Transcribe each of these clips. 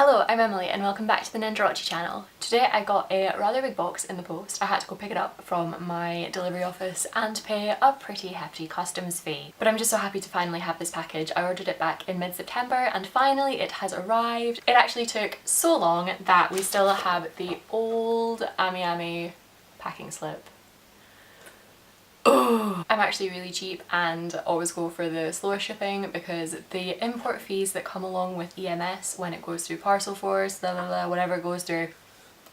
Hello, I'm Emily and welcome back to the Nendorochi channel. Today I got a rather big box in the post. I had to go pick it up from my delivery office and pay a pretty hefty customs fee. But I'm just so happy to finally have this package. I ordered it back in mid-September and finally it has arrived. It actually took so long that we still have the old AmiAmi packing slip. Oh, I'm actually really cheap and always go for the slower shipping because the import fees that come along with EMS when it goes through parcel force, blah blah blah, whatever it goes through,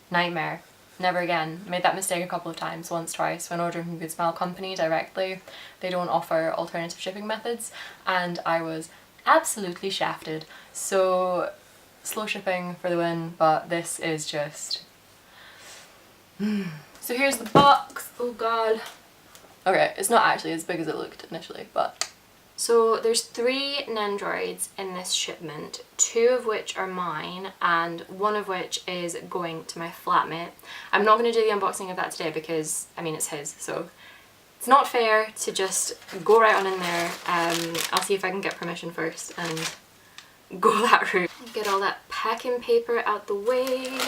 nightmare. Never again. Made that mistake a couple of times, once, twice, when ordering from Good Smile Company directly. They don't offer alternative shipping methods and I was absolutely shafted. So slow shipping for the win, but this is just... So here's the box. Oh god. Okay, it's not actually as big as it looked initially, but... So there's 3 Nendoroids in this shipment, 2 of which are mine and 1 of which is going to my flatmate. I'm not going to do the unboxing of that today because, I mean, it's his, so it's not fair to just go right on in there. I'll see if I can get permission first and go that route. Get all that packing paper out the way.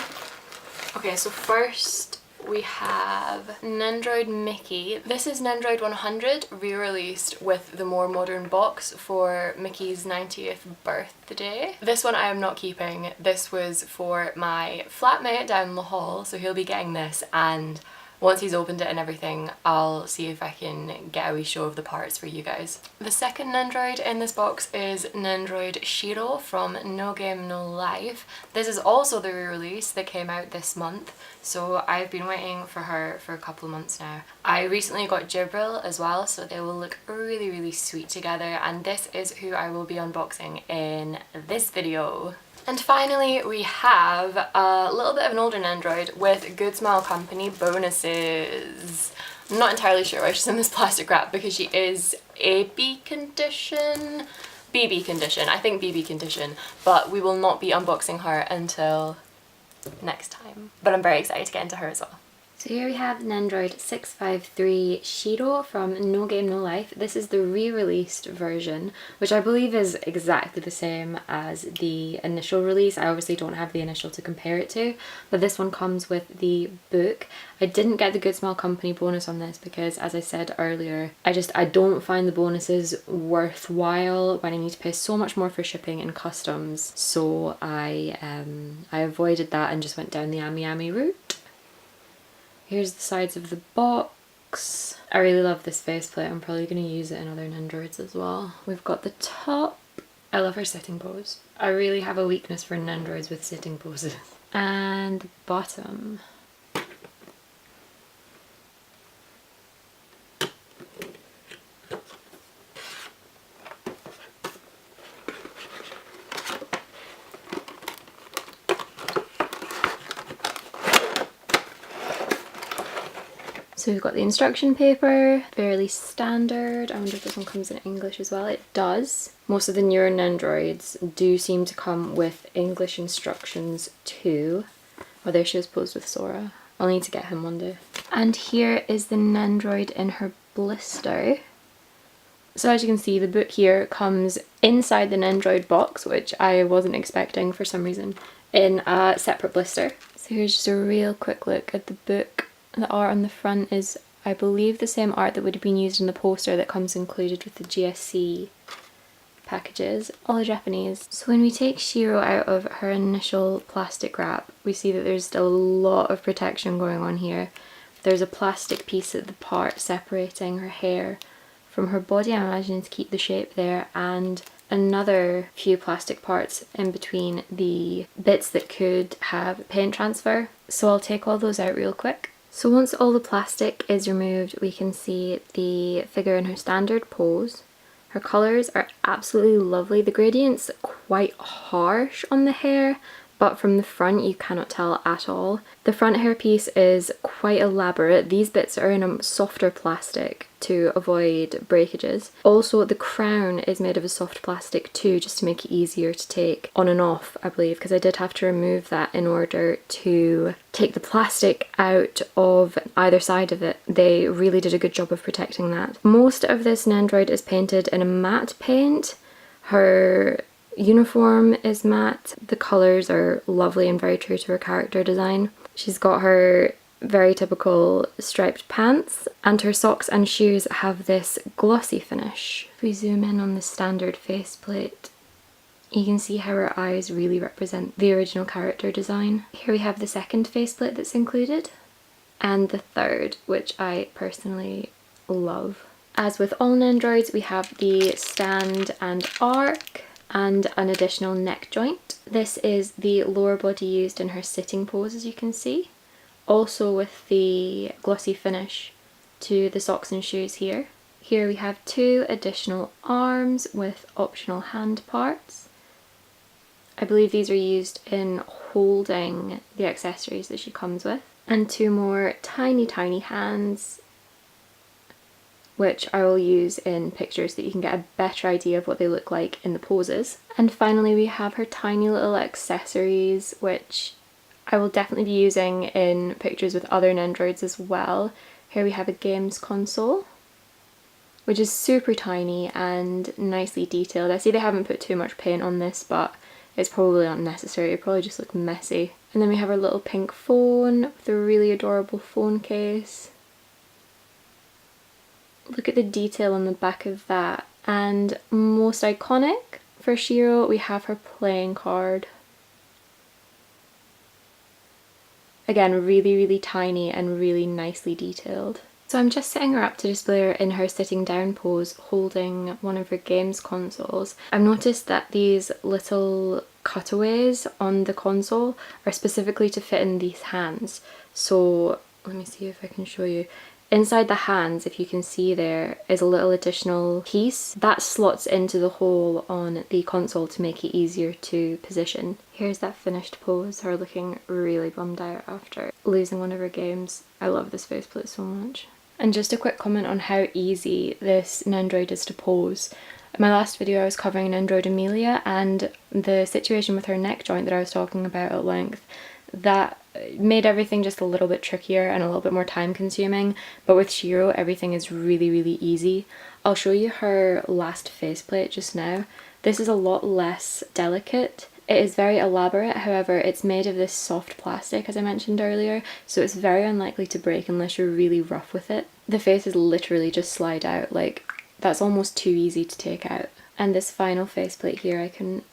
Okay, so first we have Nendoroid Mickey. This is Nendoroid 100, re-released with the more modern box for Mickey's 90th birthday. This one I am not keeping. This was for my flatmate down the hall, so he'll be getting this, and once he's opened it and everything, I'll see if I can get a wee show of the parts for you guys. The second Nendoroid in this box is Nendoroid Shiro from No Game No Life. This is also the re-release that came out this month, so I've been waiting for her for a couple of months now. I recently got Jibril as well, so they will look really sweet together, and this is who I will be unboxing in this video. And finally we have a little bit of an older Nendoroid with Good Smile Company bonuses. I'm not entirely sure why she's in this plastic wrap because she is AB condition? BB condition, I think BB condition, but we will not be unboxing her until next time. But I'm very excited to get into her as well. So here we have Nendoroid 653 Shiro from No Game No Life. This is the re-released version, which I believe is exactly the same as the initial release. I obviously don't have the initial to compare it to, but this one comes with the book. I didn't get the Good Smile Company bonus on this because, as I said earlier, I don't find the bonuses worthwhile when I need to pay so much more for shipping and customs. So I avoided that and just went down the AmiAmi route. Here's the sides of the box. I really love this faceplate. I'm probably going to use it in other Nendoroids as well. We've got the top. I love her sitting pose. I really have a weakness for Nendoroids with sitting poses. And the bottom. So we've got the instruction paper, fairly standard. I wonder if this one comes in English as well. It does. Most of the newer Nendoroids do seem to come with English instructions too. Oh, there she is posed with Sora. I'll need to get him one day. And here is the Nendoroid in her blister. So as you can see, the book here comes inside the Nendoroid box, which I wasn't expecting for some reason, in a separate blister. So here's just a real quick look at the book. The art on the front is, I believe, the same art that would have been used in the poster that comes included with the GSC packages, all Japanese. So when we take Shiro out of her initial plastic wrap, we see that there's still a lot of protection going on here. There's a plastic piece at the part separating her hair from her body, I'm imagining to keep the shape there, and another few plastic parts in between the bits that could have paint transfer. So I'll take all those out real quick. So once all the plastic is removed, we can see the figure in her standard pose. Her colours are absolutely lovely. The gradient's quite harsh on the hair, but from the front you cannot tell at all. The front hairpiece is quite elaborate. These bits are in a softer plastic to avoid breakages. Also, the crown is made of a soft plastic too, just to make it easier to take on and off, I believe, because I did have to remove that in order to take the plastic out of either side of it. They really did a good job of protecting that. Most of this Nendoroid is painted in a matte paint. Her uniform is matte. The colours are lovely and very true to her character design. She's got her very typical striped pants, and her socks and shoes have this glossy finish. If we zoom in on the standard faceplate, you can see how her eyes really represent the original character design. Here we have the second faceplate that's included, and the third, which I personally love. As with all Nendoroids, we have the stand and arc, and an additional neck joint. This is the lower body used in her sitting pose, as you can see. Also with the glossy finish to the socks and shoes here. Here we have 2 additional arms with optional hand parts. I believe these are used in holding the accessories that she comes with. And 2 more tiny hands, which I will use in pictures so that you can get a better idea of what they look like in the poses. And finally we have her tiny little accessories, which I will definitely be using in pictures with other Nendoroids as well. Here we have a games console, which is super tiny and nicely detailed. I see they haven't put too much paint on this, but it's probably not necessary. It probably just look messy. And then we have our little pink phone with a really adorable phone case. Look at the detail on the back of that. And most iconic for Shiro, we have her playing card. Again, really tiny and really nicely detailed. So I'm just setting her up to display her in her sitting down pose, holding one of her games consoles. I've noticed that these little cutaways on the console are specifically to fit in these hands. So let me see if I can show you. Inside the hands, if you can see, there is a little additional piece that slots into the hole on the console to make it easier to position. Here's that finished pose, her looking really bummed out after losing one of her games. I love this faceplate so much. And just a quick comment on how easy this Nendoroid is to pose. In my last video I was covering Nendoroid Amelia, and the situation with her neck joint that I was talking about at length, that made everything just a little bit trickier and a little bit more time consuming, but with Shiro everything is really easy. I'll show you her last faceplate just now. This is a lot less delicate. It is very elaborate, however it's made of this soft plastic as I mentioned earlier, so it's very unlikely to break unless you're really rough with it. The faces literally just slide out, like that's almost too easy to take out. And this final faceplate here I can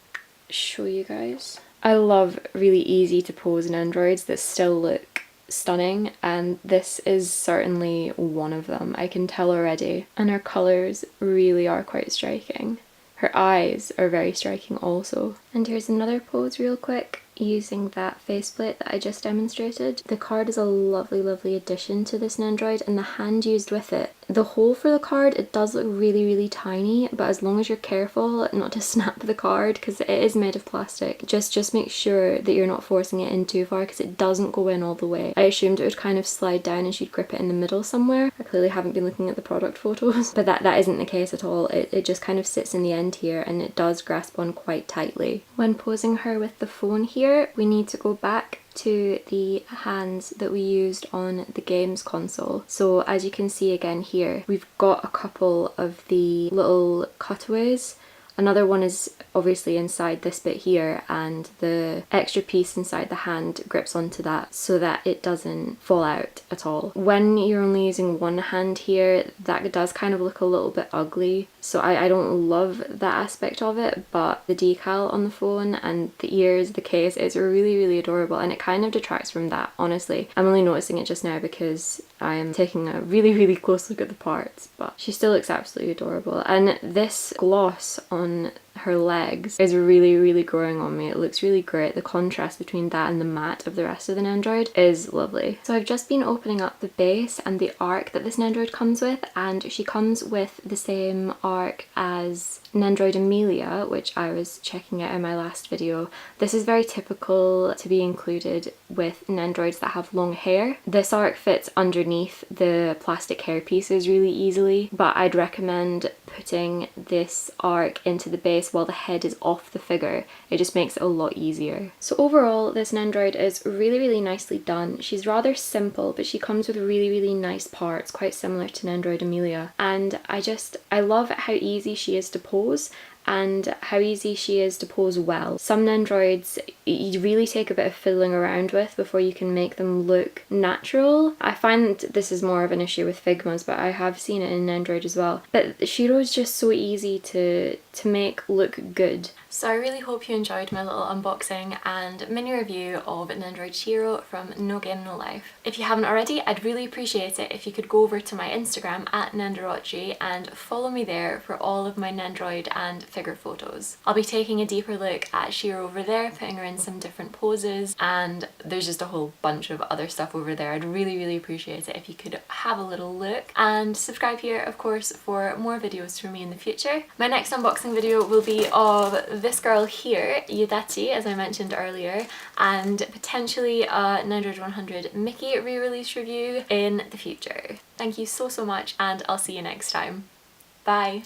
show you guys. I love really easy to pose Nendoroids that still look stunning, and this is certainly one of them. I can tell already. And her colours really are quite striking. Her eyes are very striking also. And here's another pose real quick using that faceplate that I just demonstrated. The card is a lovely addition to this Nendoroid, and the hand used with it. The hole for the card, it does look really tiny, but as long as you're careful not to snap the card, because it is made of plastic, just make sure that you're not forcing it in too far, because it doesn't go in all the way. I assumed it would kind of slide down and she'd grip it in the middle somewhere. I clearly haven't been looking at the product photos, but that isn't the case at all. It just kind of sits in the end here, and it does grasp on quite tightly. When posing her with the phone here, we need to go back to the hands that we used on the games console. So as you can see again here, we've got a couple of the little cutaways. Another one is obviously inside this bit here, and the extra piece inside the hand grips onto that so that it doesn't fall out at all. When you're only using one hand here, that does kind of look a little bit ugly, so I don't love that aspect of it, but the decal on the phone and the ears, the case, it's really adorable, and it kind of detracts from that, honestly. I'm only noticing it just now because I am taking a really close look at the parts, but she still looks absolutely adorable. And this gloss on her legs is really growing on me. It looks really great. The contrast between that and the matte of the rest of the Nendoroid is lovely. So I've just been opening up the base and the arc that this Nendoroid comes with, and she comes with the same arc as Nendoroid Amelia, which I was checking out in my last video. This is very typical to be included with Nendoroids that have long hair. This arc fits underneath the plastic hair pieces really easily, but I'd recommend putting this arc into the base while the head is off the figure. It just makes it a lot easier. So overall, this Nendoroid is really nicely done. She's rather simple, but she comes with really nice parts, quite similar to Nendoroid Amelia. And I love how easy she is to pose, and how easy she is to pose well. Some Nendoroids you really take a bit of fiddling around with before you can make them look natural. I find this is more of an issue with Figmas, but I have seen it in Nendoroid as well. But Shiro is just so easy to make look good. So I really hope you enjoyed my little unboxing and mini review of Nendoroid Shiro from No Game No Life. If you haven't already, I'd really appreciate it if you could go over to my Instagram at nendorotchi and follow me there for all of my Nendoroid and figure photos. I'll be taking a deeper look at Shiro over there, putting her in some different poses, and there's just a whole bunch of other stuff over there. I'd really appreciate it if you could have a little look, and subscribe here of course for more videos from me in the future. My next unboxing video will be of this girl here, Yudachi, as I mentioned earlier, and potentially a Nendoroid 100 Mickey re-release review in the future. Thank you so much, and I'll see you next time. Bye!